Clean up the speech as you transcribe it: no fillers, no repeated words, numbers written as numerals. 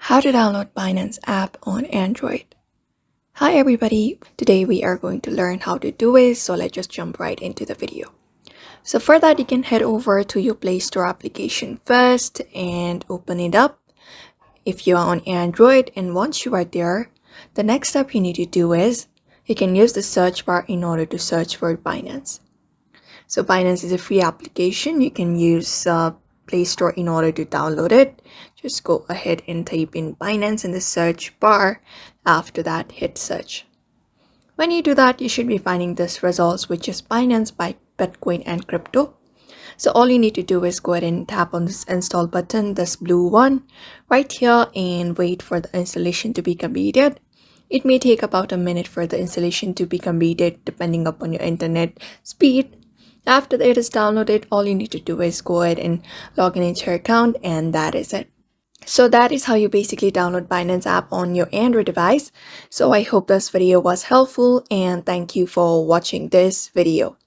How to download Binance app on Android. Hi everybody, today we are going to learn how to do it, so let's just jump right into the video. So for that, you can head over to your Play Store application first and open it up if you are on Android. And once you are there, the next step you need to do is you can use the search bar in order to search for Binance. So Binance is a free application. You can use Play Store in order to download it. Just go ahead and type in Binance in the search bar. After that, hit search. When you do that, you should be finding this results, which is Binance by Bitcoin and crypto. So all you need to do is go ahead and tap on this install button, this blue one right here, and wait for the installation to be completed. It may take about a minute for the installation to be completed depending upon your internet speed. After it is downloaded, all you need to do is go ahead and log in into your account, and that is it. So that is how you basically download Binance app on your Android device. So I hope this video was helpful, and thank you for watching this video.